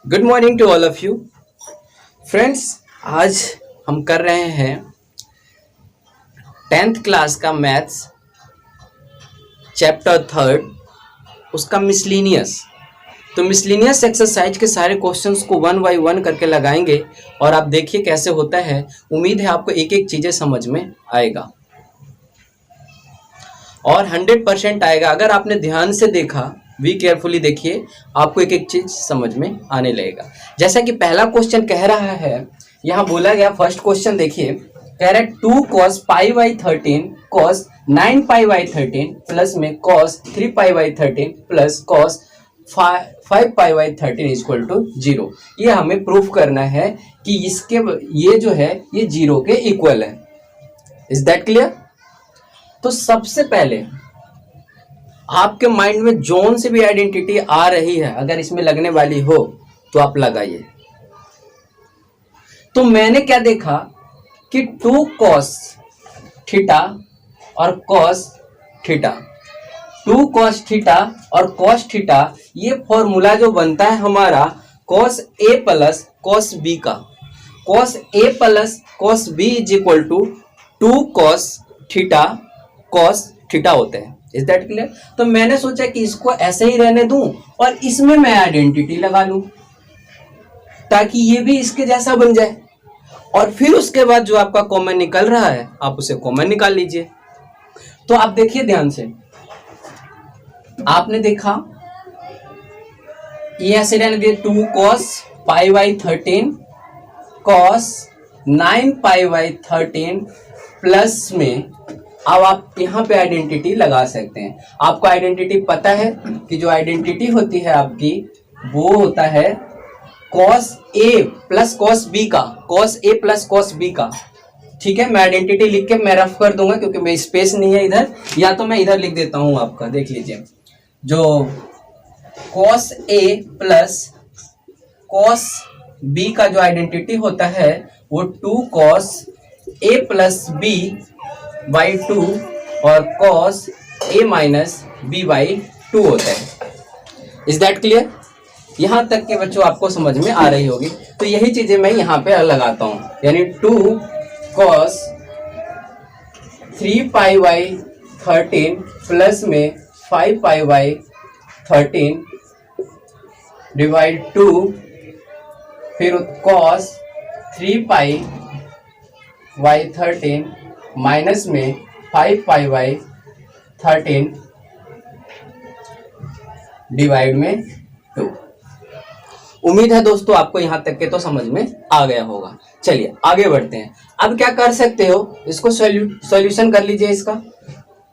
Good morning to all of you friends. आज हम कर रहे हैं 10th क्लास का मैथ्स चैप्टर थर्ड, उसका मिसलिनियस। तो मिसलिनियस एक्सरसाइज के सारे क्वेश्चंस को वन बाय वन करके लगाएंगे और आप देखिए कैसे होता है। उम्मीद है आपको एक एक चीज़ें समझ में आएगा और 100% आएगा। अगर आपने ध्यान से देखा, वी केयरफुली देखिए, आपको एक एक चीज समझ में आने लगेगा। जैसा कि पहला क्वेश्चन कह रहा है, यहाँ बोला गया फर्स्ट क्वेश्चन देखिए, कह रहा है 2 cos pi by 13 cos 9 pi by 13 plus में cos 3 pi by 13 plus cos 5 pi by 13 equal to 0। ये हमें प्रूफ करना है कि इसके ये जो है ये 0 के इक्वल है। Is that clear? तो सबसे पहले आपके माइंड में जोन से भी आइडेंटिटी आ रही है, अगर इसमें लगने वाली हो तो आप लगाइए। तो मैंने क्या देखा कि 2 cos थीटा और cos थीटा, 2 cos थीटा और cos थीटा, ये फॉर्मूला जो बनता है हमारा cos a plus cos b का, cos a plus cos b is equal to 2 cos theta cos theta होते हैं। Is that clear? तो मैंने सोचा कि इसको ऐसे ही रहने दूं और इसमें मैं आइडेंटिटी लगा लूं ताकि ये भी इसके जैसा बन जाए, और फिर उसके बाद जो आपका कॉमन निकल रहा है आप उसे कॉमन निकाल लीजिए। तो आप देखिए ध्यान से, आपने देखा ये ऐसे रहने दिए 2 cos pi by 13 cos 9 pi by 13 plus में, अब आप यहाँ पे आइडेंटिटी लगा सकते हैं। आपको आइडेंटिटी पता है कि जो आइडेंटिटी होती है आपकी वो होता है cos a plus cos b का, cos a plus cos b का। ठीक है, मैं आइडेंटिटी लिख के मैं रफ कर दूंगा क्योंकि मेरी स्पेस नहीं है इधर, या तो मैं इधर लिख देता हूं आपका, देख लीजिए। जो cos a plus cos b का जो आइडेंटिटी होता है वो 2 cos a plus b by 2 और cos a minus b by 2 होता है। Is that clear? यहां तक के बच्चों आपको समझ में आ रही होगी। तो यही चीजें मैं यहां पे लगाता हूं, यानी 2 cos 3 पाई बाई 13 प्लस में 5 पाई बाई 13 डिवाइड 2, फिर cos 3 पाई बाई 13 माइनस में 5 पाई बाई 13 डिवाइड में 2। उम्मीद है दोस्तों आपको यहां तक के तो समझ में आ गया होगा। चलिए आगे बढ़ते हैं। अब क्या कर सकते हो, इसको सॉल्यूशन कर लीजिए इसका।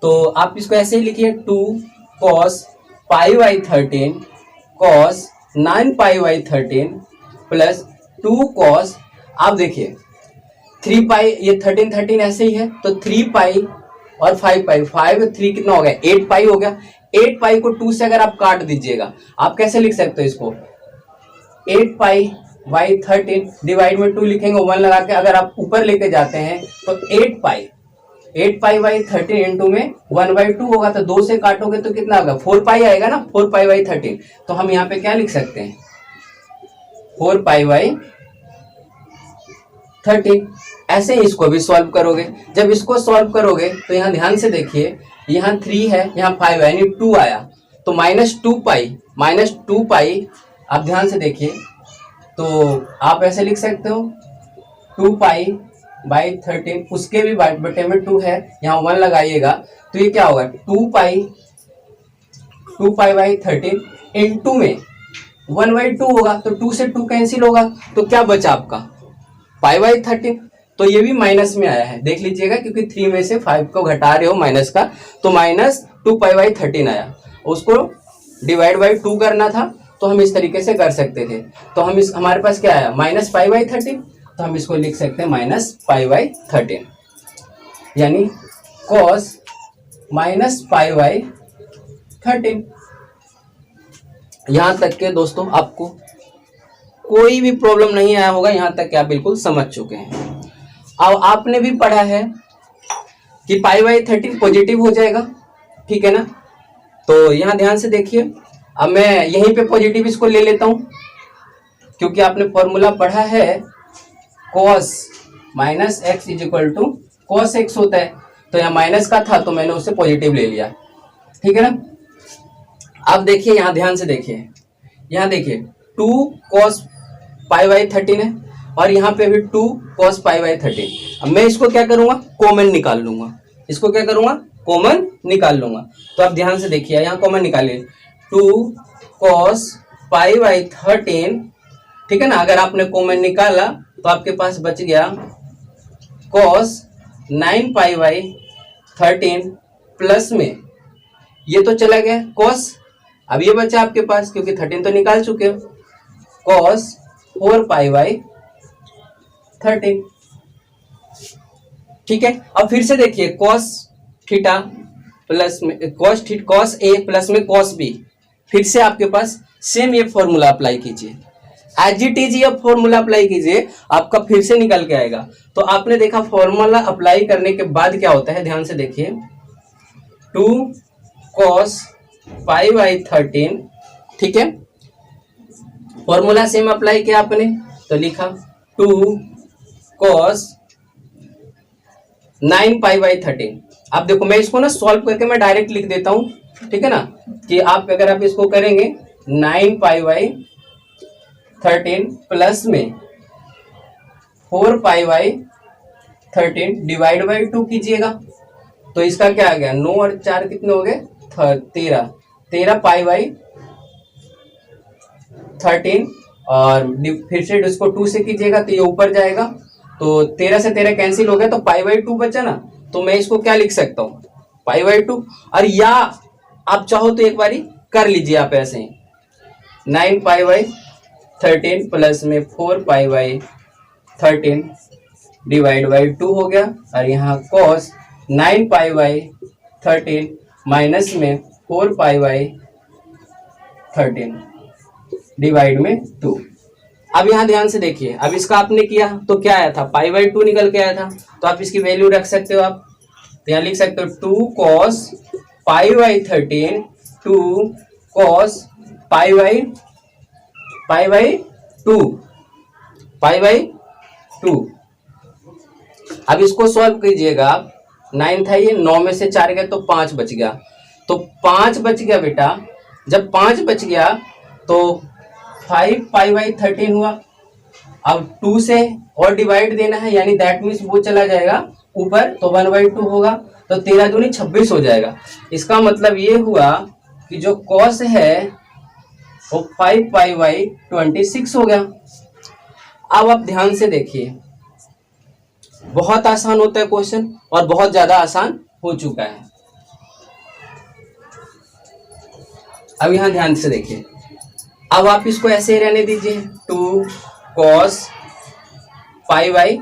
तो आप इसको ऐसे ही लिखिए 2 cos pi by 13 cos 9 pi by 13 plus 2 cos, आप देखिए 3 पाई, ये 13 ऐसे ही है, तो 3 पाई और 5 पाई, 5 3 कितना हो गया, 8 पाई हो गया। 8 पाई को 2 से अगर आप काट दीजिएगा, आप कैसे लिख सकते हो इसको, 8 पाई बाई 13 डिवाइड में 2 लिखेंगे, 1 लगा के अगर आप ऊपर लेके जाते हैं तो 8 पाई बाई 13 इंटू में 1 बाई 2 होगा, तो 2 से काटोगे तो कितना होगा, 4 पाई आएगा ना, 4 पाई बाई 13। तो हम यहाँ पे क्या लिख सकते हैं, 4 पाई बाई 13। ऐसे ही इसको भी सॉल्व करोगे। जब इसको सॉल्व करोगे तो यहाँ ध्यान से देखिए, यहाँ 3 है, यहाँ 5 है, यानी 2 आया, तो माइनस टू पाई, आप ध्यान से देखिए, तो आप ऐसे लिख सकते हो 2 पाई बाई 13, उसके भी बटे में 2 है, यहाँ 1 लगाइएगा, तो ये क्या होगा 2 पाई बाई 13 इंटू में 1 बाई 2 होगा, तो 2 से 2 कैंसिल होगा, तो क्या बचा आपका पाई बाई 13। तो ये भी माइनस में आया है, देख लीजिएगा, क्योंकि 3 में से 5 को घटा रहे हो माइनस का, तो माइनस 2 पाई बाई 13 आया। उसको डिवाइड बाई 2 करना था तो हम इस तरीके से कर सकते थे। तो हम हमारे पास क्या आया, माइनस पाई बाई 13, तो हम इसको लिख सकते हैं माइनस पाई बाई 13, यानी cos माइनस पाई बाई 13। यहां तक के दोस्तों आपको कोई भी प्रॉब्लम नहीं आया होगा, यहां तक कि आप बिल्कुल समझ चुके हैं। अब आपने भी पढ़ा है कि पाई बाई 13 पॉजिटिव हो जाएगा, ठीक है ना। तो यहां ध्यान से देखिए, अब मैं यहीं पे पॉजिटिव इसको ले लेता हूं, क्योंकि आपने फॉर्मूला पढ़ा है cos minus x is equal to cos x होता है, तो यहाँ माइनस का था तो मैंने उसे पॉजिटिव ले लिया, ठीक है ना। अब देखिए यहाँ ध्यान से देखिए, यहाँ देखिए 2 cos पाई बाई 13 है और यहाँ पे भी 2 cos पाई बाई 13। अब मैं इसको क्या करूंगा, कॉमन निकाल लूंगा, इसको क्या करूंगा, कॉमन निकाल लूंगा। तो आप ध्यान से देखिए यहाँ कॉमन निकालिए, 2 cos पाई बाई 13, ठीक है ना। अगर आपने कॉमन निकाला तो आपके पास बच गया cos 9 पाई बाई 13 प्लस में ये तो चला गया cos, अब ये बचा आपके पास क्योंकि 13 तो निकाल चुके हो, cos 4 पाई बाई 13, ठीक है। अब फिर से देखिए cos थीटा प्लस में cos ए प्लस में cos बी, फिर से आपके पास सेम ये फॉर्मूला अप्लाई कीजिए, एज इट इज ये फॉर्मूला अप्लाई कीजिए, आपका फिर से निकल के आएगा। तो आपने देखा फॉर्मूला अप्लाई करने के बाद क्या होता है, ध्यान से देखिए, 2 cos पाई बाई 13, ठीक है। फॉर्मूला सेम अप्लाई किया आपने तो लिखा 2 cos 9 पाई बाई 13। अब देखो मैं इसको ना सॉल्व करके मैं डायरेक्ट लिख देता हूं, ठीक है ना, कि आप अगर आप इसको करेंगे 9 पाई बाई 13 प्लस में 4 पाई बाई 13 डिवाइड बाई 2 कीजिएगा, तो इसका क्या आ गया, 9 और 4 कितने हो गए, 13 पाई बाई 13, और फिर से इसको 2 से कीजिएगा तो ये ऊपर जाएगा, तो 13 से 13 कैंसिल हो गया तो पाई बाई 2 बचा ना, तो मैं इसको क्या लिख सकता हूँ, पाई बाई 2। और या आप चाहो तो एक बारी कर लीजिए आप ऐसे ही, 9 पाई बाई 13 प्लस में 4 पाई बाई 13 डिवाइड बाई 2 हो गया, और यहाँ cos 9 पाई बाई 13 माइनस में 4 पाई बाई 13 डिवाइड में 2। अब यहाँ ध्यान से देखिए, अब इसका आपने किया तो क्या आया था, पाई बाई 2 निकल के आया था, तो आप इसकी वैल्यू रख सकते हो, आप तो यहाँ लिख सकते हो 2 cos pi by 13, 2 cos pi by 2, pi by 2। अब इसको सॉल्व कीजिएगा आप, 9 था ये, 9 में से 4 गए तो 5 बच गया, तो 5 बच गया बेटा, जब 5 बच गया तो 5 पाई बाई 13 हुआ। अब 2 से और डिवाइड देना है, यानी दैट मीन्स वो चला जाएगा ऊपर, तो 1/2 होगा, तो 13 दूनी 26 हो जाएगा। इसका मतलब ये हुआ कि जो cos है वो 5 पाई बाई 26 हो गया। अब आप ध्यान से देखिए, बहुत आसान होता है क्वेश्चन और बहुत ज्यादा आसान हो चुका है। अब यहां ध्यान से देखिए, अब आप इसको ऐसे ही रहने दीजिए, 2 cos पाई बाई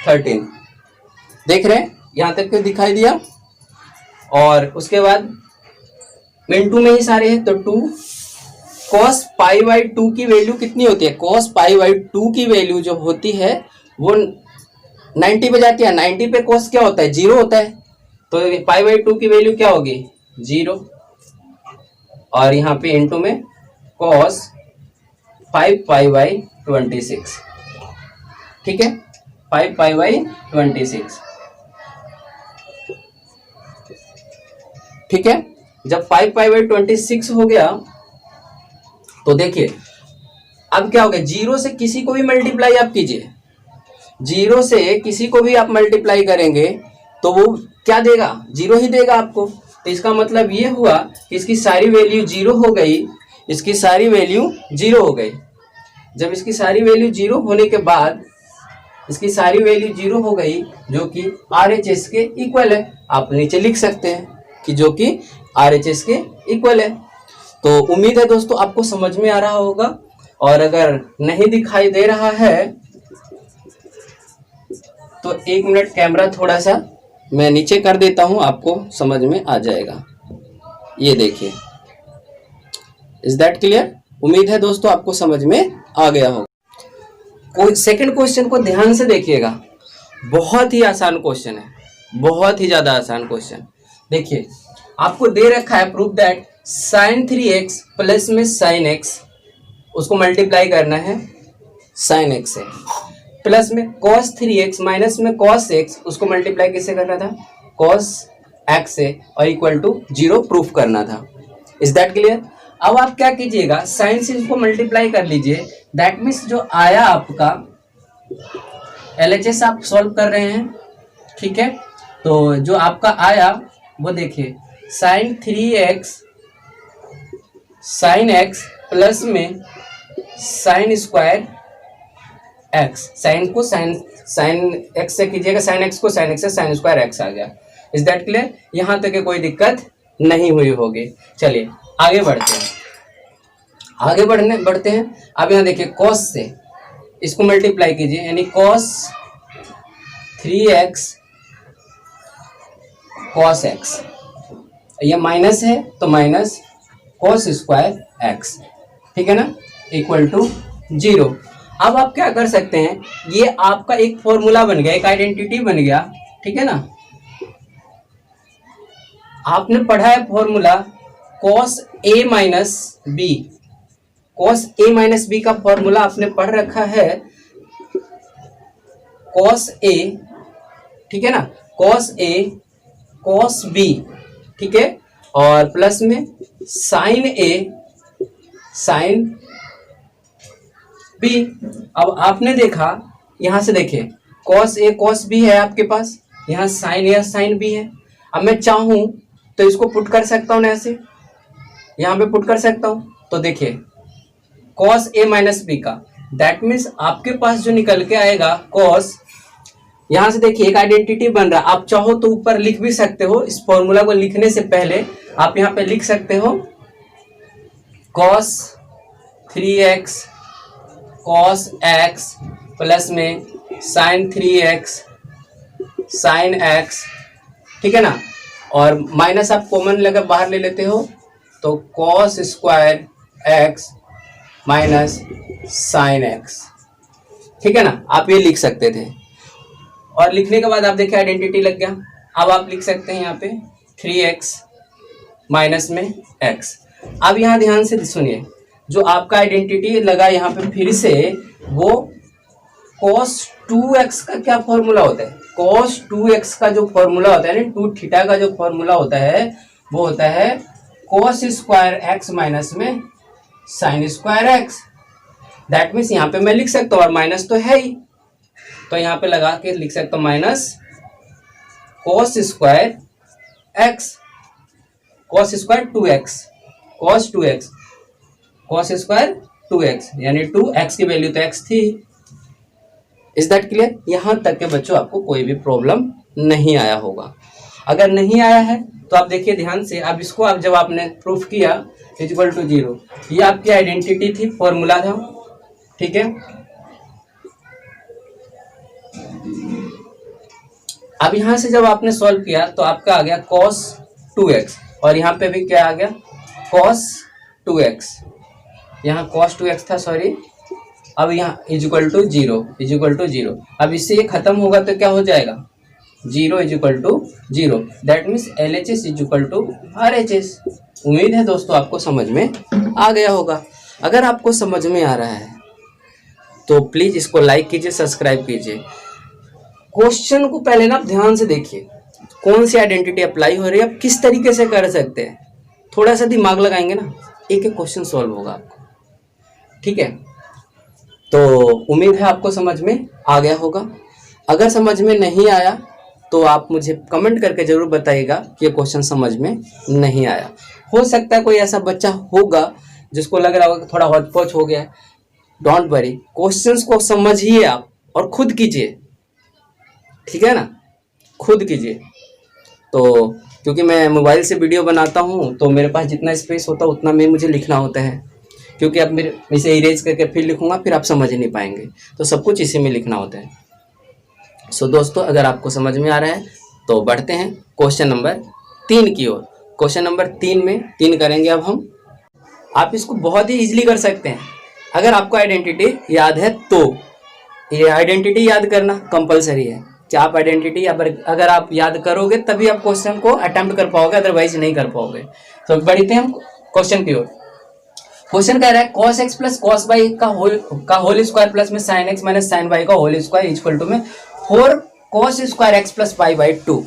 13, देख रहे हैं यहां तक के दिखाई दिया, और उसके बाद इनटू में ही सारे हैं, तो 2 cos पाई बाई 2 की वैल्यू कितनी होती है, cos पाई बाई 2 की वैल्यू जो होती है वो 90 पे जाती है, 90 पे cos क्या होता है, 0 होता है, तो पाई बाई 2 की वैल्यू क्या होगी, 0, और यहाँ पे इनटू में cos 5 पाई बाई 26, ठीक है, 5 पाई बाई 26, ठीक है। जब 5 पाई बाई 26 हो गया तो देखिए अब क्या हो गया, 0 से किसी को भी मल्टीप्लाई आप कीजिए, 0 से किसी को भी आप मल्टीप्लाई करेंगे तो वो क्या देगा, 0 ही देगा आपको। तो इसका मतलब ये हुआ कि इसकी सारी वैल्यू 0 हो गई, इसकी सारी वैल्यू 0 हो गई। जब इसकी सारी वैल्यू 0 होने के बाद, इसकी सारी वैल्यू 0 हो गई जो कि RHS के इक्वल है, आप नीचे लिख सकते हैं कि जो कि RHS के इक्वल है। तो उम्मीद है दोस्तों आपको समझ में आ रहा होगा, और अगर नहीं दिखाई दे रहा है तो 1 मिनट कैमरा थोड़ा सा मैं नीचे कर देता हूं, आपको समझ में आ जाएगा। ये देखिए, इज दैट क्लियर? उम्मीद है दोस्तों आपको समझ में आ गया होगा। सेकंड क्वेश्चन को ध्यान से देखिएगा, बहुत ही आसान क्वेश्चन है, बहुत ही ज्यादा आसान क्वेश्चन। देखिए आपको दे रखा है proof that sin 3x plus में sin x, उसको मल्टीप्लाई करना है साइन एक्स है, प्लस में कॉस 3x माइनस में कॉस एक्स, उसको मल्टीप्लाई किससे करना था, कॉस एक्स से, और इक्वल टू 0 प्रूफ करना था। Is that clear? अब आप क्या कीजिएगा, साइन से इसको मल्टीप्लाई कर लीजिए, दैट मीन्स जो आया आपका LHS आप सॉल्व कर रहे हैं, ठीक है। तो जो आपका आया वो देखिए sine 3x sine x plus में साइन स्क्वायर एक्स, साइन को साइन एक्स से कीजिएगा, साइन एक्स को साइन एक्स से साइन स्क्वायर एक्स आ गया। Is that clear? यहाँ तक के कोई दिक्कत नहीं हुई होगी। चलिए आगे बढ़ते हैं, आगे बढ़ते हैं। अब यहाँ देखिए कॉस से इसको मल्टीप्लाई कीजिए, यानी कॉस 3x कॉस एक्स, ये माइनस है तो माइनस कॉस स्क्वायर एक्स, ठीक है ना, इक्वल टू 0। अब आप क्या कर सकते हैं, ये आपका एक फॉर्मूला बन गया, एक आइडेंटिटी बन गया, ठीक है ना। आपने पढ़ा है formula cos A minus B, cos A minus B का फॉर्मूला आपने पढ़ रखा है, कॉस ए, ठीक है ना, कॉस ए कॉस बी, ठीक है, और प्लस में साइन ए साइन बी। अब आपने देखा यहां से देखिए कॉस ए कॉस बी है आपके पास, यहाँ साइन ए साइन बी है। अब मैं चाहूं तो इसको पुट कर सकता हूं, ऐसे यहाँ पे पुट कर सकता हूं। तो देखिए कॉस ए माइनस बी का, दैट मीन्स आपके पास जो निकल के आएगा कॉस, यहां से देखिए एक आइडेंटिटी बन रहा है। आप चाहो तो ऊपर लिख भी सकते हो, इस फॉर्मूला को लिखने से पहले आप यहाँ पे लिख सकते हो cos 3x cos x plus में sin 3x sin x, ठीक है ना, और माइनस आप कॉमन लेकर बाहर ले लेते हो तो cos square x minus sin x, ठीक है ना, आप ये लिख सकते थे। और लिखने के बाद आप देखिए आइडेंटिटी लग गया। अब आप लिख सकते हैं यहाँ पे 3x माइनस में x। अब यहाँ ध्यान से सुनिए, जो आपका आइडेंटिटी लगा यहाँ पे फिर से, वो cos 2x का क्या फॉर्मूला होता है, cos 2x का जो फॉर्मूला होता है ना, 2 थीटा का जो फॉर्मूला होता है वो होता है cos स्क्वायर x माइनस में sin square x। That means यहाँ पे मैं लिख सकता हूँ, और माइनस तो है ही, तो यहाँ पे लगा के लिख सकता हूँ minus cos square x, cos square 2x, cos 2x, cos square 2x, यानी 2x की वैल्यू तो x थी। Is that clear? यहां तक के बच्चों आपको कोई भी प्रॉब्लम नहीं आया होगा। अगर नहीं आया है तो आप देखिए ध्यान से, अब इसको आप जब आपने प्रूफ किया इक्वल टू 0, ये आपकी आइडेंटिटी थी, फॉर्मूला था, ठीक है। अब यहां से जब आपने सॉल्व किया तो आपका आ गया cos 2x, और यहाँ पे भी क्या आ गया cos 2x, यहाँ cos 2x था, सॉरी। अब यहाँ इक्वल टू 0, अब इससे ये खत्म होगा तो क्या हो जाएगा, 0 equal to 0, that means LHS equal to RHS। उम्मीद है दोस्तों आपको समझ में आ गया होगा। अगर आपको समझ में आ रहा है तो प्लीज इसको लाइक कीजिए, सब्सक्राइब कीजिए। क्वेश्चन को पहले ना आप ध्यान से देखिए, कौन सी आइडेंटिटी अप्लाई हो रही है, आप किस तरीके से कर सकते हैं। थोड़ा सा दिमाग लगाएंगे ना, एक एक क्वेश्चन सॉल्व होगा आपको, ठीक है। तो उम्मीद है आपको समझ में आ गया होगा। अगर समझ में नहीं आया तो आप मुझे कमेंट करके जरूर बताइएगा कि ये क्वेश्चन समझ में नहीं आया। हो सकता है कोई ऐसा बच्चा होगा जिसको लग रहा होगा कि थोड़ा हौच-पौच हो गया है। डोंट वरी, क्वेश्चंस को समझिए आप और खुद कीजिए, ठीक है ना, खुद कीजिए। तो क्योंकि मैं मोबाइल से वीडियो बनाता हूँ तो मेरे पास जितना स्पेस होता है उतना में मुझे लिखना होता है, क्योंकि अब मेरे इसे इरेज करके फिर लिखूंगा, फिर आप समझ नहीं पाएंगे, तो सब कुछ इसी में लिखना होता है। सो दोस्तों, अगर आपको समझ में आ रहा है तो बढ़ते हैं क्वेश्चन नंबर 3 की ओर। क्वेश्चन नंबर 3 में 3 करेंगे अब हम। आप इसको बहुत ही इजीली कर सकते हैं अगर आपको आइडेंटिटी याद है तो। ये आइडेंटिटी याद करना कंपलसरी है कि आप आइडेंटिटी अगर आप याद करोगे तभी आप क्वेश्चन को अटेम्प्ट कर पाओगे, अदरवाइज नहीं कर पाओगे। तो बढ़ते हैं हम क्वेश्चन की ओर। क्वेश्चन कह रहा है cos x plus cos y का होल स्क्वायर प्लस में sin x minus sin y का होल स्क्वायर इक्वल टू में 4 cos square x plus y by 2।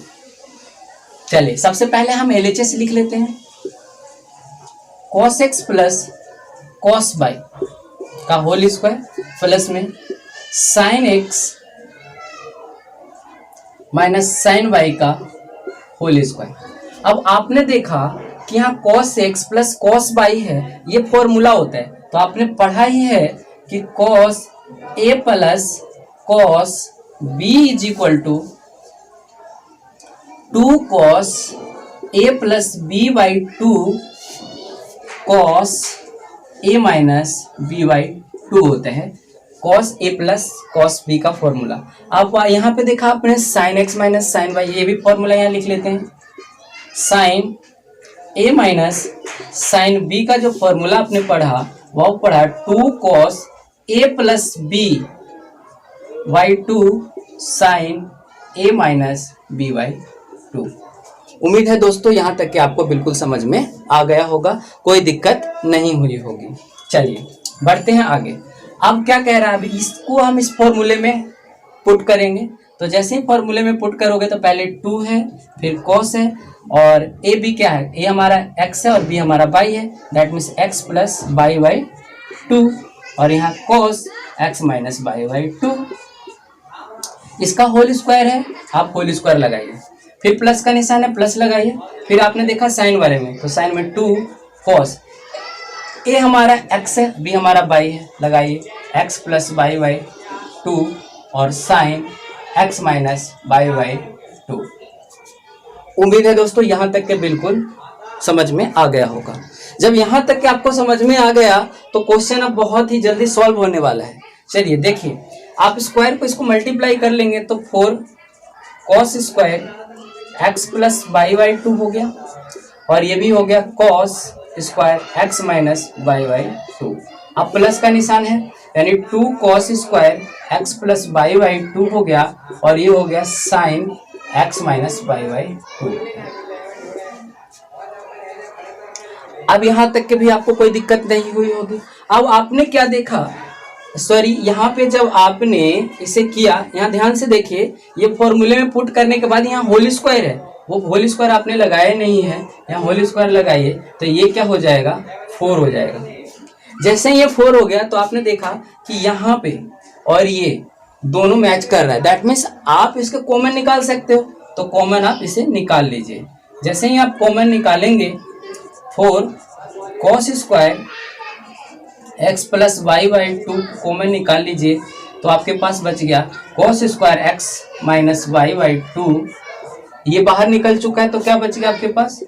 चलिए सबसे पहले हम LHS लिख लेते हैं। cos x plus cos y का होल स्क्वायर प्लस में sin x minus sin y का होल स्क्वायर। अब आपने देखा कि यहाँ cos x plus cos y है, ये फॉर्मूला होता है, तो आपने पढ़ा ही है कि cos a plus cos b is equal to 2 cos a plus b by 2 cos a minus b by 2 होता है cos a plus cos b का फॉर्मूला। अब यहाँ पे देखा आपने sin x minus sin y, ये भी फॉर्मूला यहाँ लिख लेते हैं। sin a minus sine b का जो फॉर्मूला आपने पढ़ा वो पढ़ा 2 cos a plus b by 2 sine a minus b by 2। उम्मीद है दोस्तों यहाँ तक कि आपको बिल्कुल समझ में आ गया होगा, कोई दिक्कत नहीं हुई होगी। चलिए बढ़ते हैं आगे। अब क्या कह रहा है, अभी इसको हम इस फॉर्मूले में पुट करेंगे। तो जैसे ही फॉर्मूले में पुट करोगे तो पहले 2 है, फिर cos है, और ए बी क्या है, ए हमारा x है और b हमारा y है, that means x plus y by 2, और यहाँ cos x minus y by 2, इसका होल स्क्वायर है, आप होल स्क्वायर लगाइए, फिर प्लस का निशान है प्लस लगाइए, फिर आपने देखा साइन वाले में, तो साइन में 2 cos ए हमारा x है, b हमारा y है, लगाइए x प्लस y बाई 2 और sine x minus y by 2। उम्मीद है दोस्तों यहाँ तक के बिल्कुल समझ में आ गया होगा। जब यहाँ तक के आपको समझ में आ गया तो क्वेश्चन अब बहुत ही जल्दी सॉल्व होने वाला है। चलिए देखिए, आप स्क्वायर को इसको मल्टीप्लाई कर लेंगे तो 4 cos square x plus y by 2 हो गया, और ये भी हो गया cos square x minus y by 2। अब प्लस का निशान है, यानी 2 cos square x plus y by 2 हो गया, और ये हो गया sine x minus y by 2। अब यहां तक के भी आपको कोई दिक्कत नहीं हुई होगी। अब आपने क्या देखा, सॉरी यहाँ पे जब आपने इसे किया, यहाँ ध्यान से देखिए, ये फॉर्मूले में पुट करने के बाद यहाँ होल स्क्वायर है, वो होल स्क्वायर आपने लगाया नहीं है, यहाँ होल स्क्वायर लगाइए तो ये क्या हो जाएगा, 4 हो जाएगा। जैसे ये 4 हो गया तो आपने देखा कि यहाँ पे और ये दोनों मैच कर रहा है, दैट मीन्स आप इसके कॉमन निकाल सकते हो, तो कॉमन आप इसे निकाल लीजिए। जैसे ही आप कॉमन निकालेंगे 4 cos square x plus y by 2 common निकाल लीजिए, तो आपके पास बच गया cos square x minus y by 2, ये बाहर निकल चुका है, तो क्या बच गया आपके पास,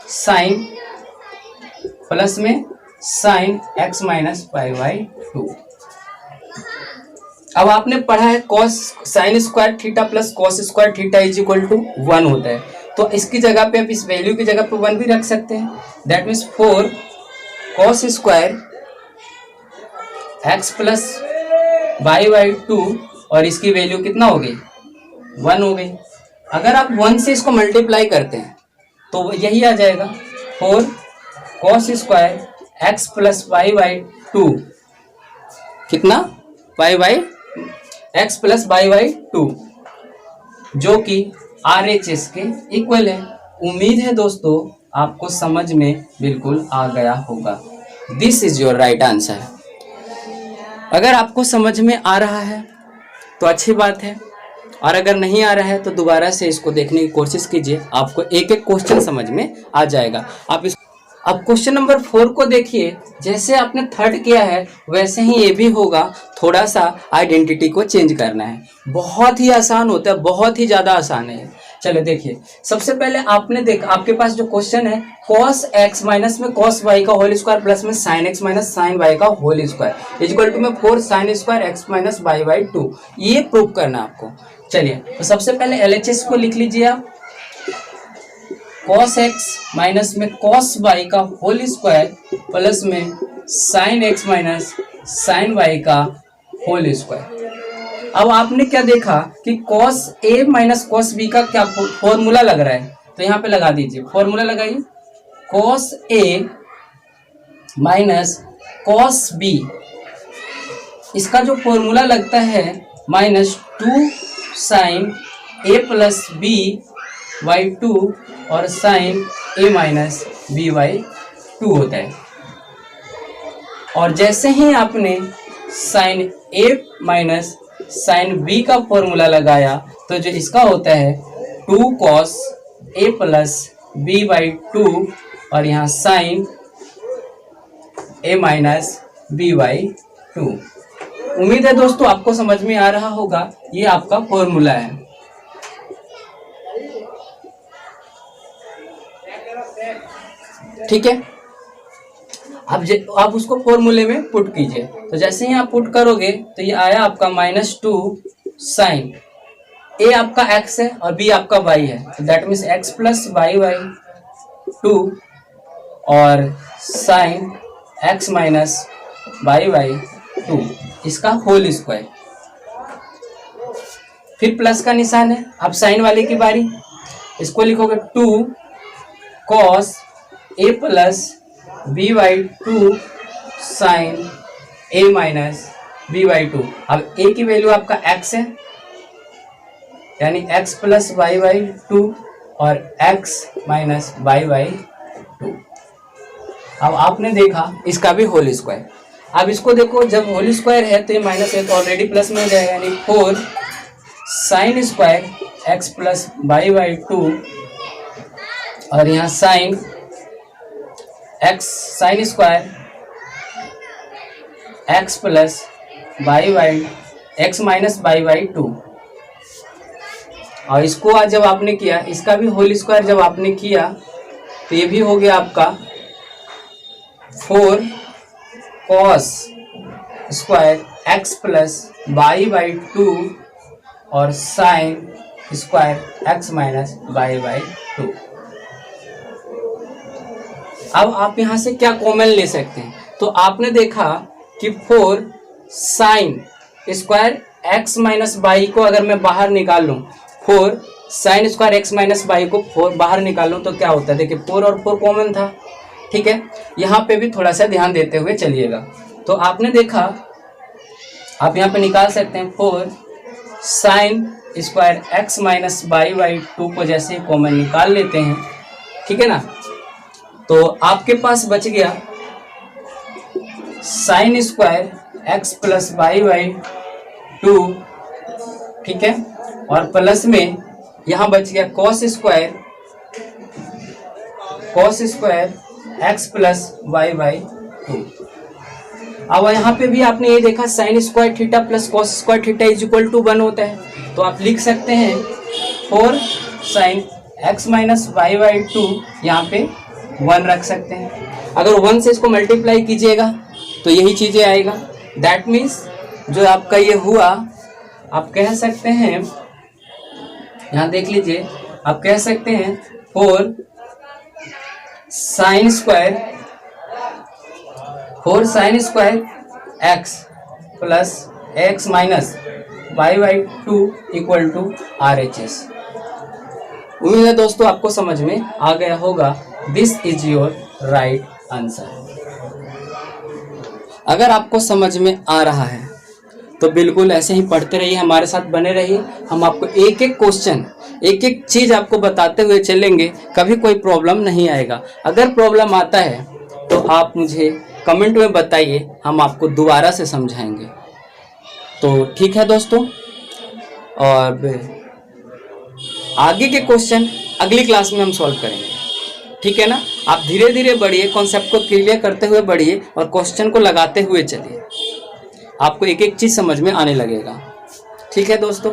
साइन प्लस में sine x minus y by 2। अब आपने पढ़ा है cos sine square theta plus cos square theta is equal to 1 होता है, तो इसकी जगह पे आप इस वैल्यू की जगह पे 1 भी रख सकते हैं, that means 4 cos square x plus y by 2, और इसकी वैल्यू कितना हो गई, 1 हो गई। अगर आप 1 से इसको मल्टीप्लाई करते हैं तो यही आ जाएगा 4 cos square x plus y by 2, कितना, y by x plus y by 2, जो कि RHS के इक्वल है। उम्मीद है दोस्तों आपको समझ में बिल्कुल आ गया होगा। This is your right answer. अगर आपको समझ में आ रहा है तो अच्छी बात है, और अगर नहीं आ रहा है तो दोबारा से इसको देखने की कोशिश कीजिए, आपको एक एक क्वेश्चन समझ में आ जाएगा। आप इस अब क्वेश्चन नंबर 4 को देखिए, जैसे आपने थर्ड किया है वैसे ही ये भी होगा, थोड़ा सा आइडेंटिटी को चेंज करना है। बहुत ही आसान होता है, बहुत ही ज़्यादा आसान है। चलो देखिए, सबसे पहले आपने देखा आपके पास जो क्वेश्चन है cos x माइनस में cos y का होल स्क्वायर प्लस में sin x minus sin y का होल स्क्वायर इक्वल टू में 4 sin square x minus y by 2, ये प्रूव करना है आपको। चलिए तो सबसे पहले LHS को लिख लीजिए आप, cos x माइनस में cos y का होल स्क्वायर प्लस में sin x minus sin y का होल स्क्वायर। अब आपने क्या देखा कि cos a minus cos b का क्या फॉर्मूला लग रहा है, तो यहाँ पे लगा दीजिए, फॉर्मूला लगाइए, cos a minus cos b, इसका जो फॉर्मूला लगता है -2 sine a plus b by 2 और sine a minus b by 2 होता है। और जैसे ही आपने sine a minus sine b का फॉर्मूला लगाया तो जो इसका होता है 2 cos a plus b by 2 और यहाँ sine a minus b by 2। उम्मीद है दोस्तों आपको समझ में आ रहा होगा, ये आपका फॉर्मूला है। ठीक है, अब आप उसको फॉर्मूले में पुट कीजिए। तो जैसे ही आप पुट करोगे तो ये आया आपका -2 साइन ए आपका x है और b आपका y है, तो that means x plus y by 2 और sine x minus y by 2 इसका होल स्क्वायर। फिर प्लस का निशान है, अब साइन वाले की बारी, इसको लिखोगे 2 cos a plus b by 2 sine a minus b by 2। अब ए की वैल्यू आपका x है, यानी x प्लस वाई बाई 2 और x माइनस वाई बाई 2। अब आपने देखा इसका भी होल स्क्वायर। अब इसको देखो, जब होल स्क्वायर है तो ये माइनस है तो ऑलरेडी प्लस में हो जाएगा, यानी 4 sine square x plus y by 2 और यहाँ sine x sine square x plus y by x minus y by 2। और इसको आज जब आपने किया, इसका भी होल स्क्वायर जब आपने किया तो ये भी हो गया आपका 4 cos square x plus y by 2 और sine square x minus y by 2। अब आप यहाँ से क्या कॉमन ले सकते हैं? तो आपने देखा कि 4 sine square x minus y को अगर मैं बाहर निकाल लूँ, 4 sine square x minus y को 4 बाहर निकालूं तो क्या होता है? देखिए 4 और 4 कॉमन था। ठीक है, यहाँ पे भी थोड़ा सा ध्यान देते हुए चलिएगा। तो आपने देखा, आप यहाँ पे निकाल सकते हैं 4 sine square x minus y by 2 को जैसे कॉमन निकाल लेते हैं, ठीक है ना, तो आपके पास बच गया sine square x plus y by 2, ठीक है, और प्लस में यहाँ बच गया cos square x plus y by 2। अब यहाँ पे भी आपने ये देखा sine square theta plus cos square theta is equal to 1 होता है, तो आप लिख सकते हैं 4 sine x minus y by 2, यहाँ पे 1 रख सकते हैं। अगर 1 से इसको मल्टीप्लाई कीजिएगा तो यही चीज़ें आएगा। दैट मीन्स जो आपका ये हुआ, आप कह सकते हैं, यहाँ देख लीजिए, आप कह सकते हैं 4 sine square x plus x minus y by 2 equal to RHS। उम्मीद है दोस्तों आपको समझ में आ गया होगा। This is your right answer. अगर आपको समझ में आ रहा है तो बिल्कुल ऐसे ही पढ़ते रहिए, हमारे साथ बने रहिए। हम आपको एक एक क्वेश्चन, एक एक चीज़ आपको बताते हुए चलेंगे, कभी कोई प्रॉब्लम नहीं आएगा। अगर प्रॉब्लम आता है तो आप मुझे कमेंट में बताइए, हम आपको दोबारा से समझाएंगे। तो ठीक है दोस्तों, और आगे के क्वेश्चन अगली क्लास में हम सॉल्व करेंगे, ठीक है ना। आप धीरे धीरे बढ़िए, कॉन्सेप्ट को क्लियर करते हुए बढ़िए और क्वेश्चन को लगाते हुए चलिए, आपको एक एक चीज़ समझ में आने लगेगा। ठीक है दोस्तों।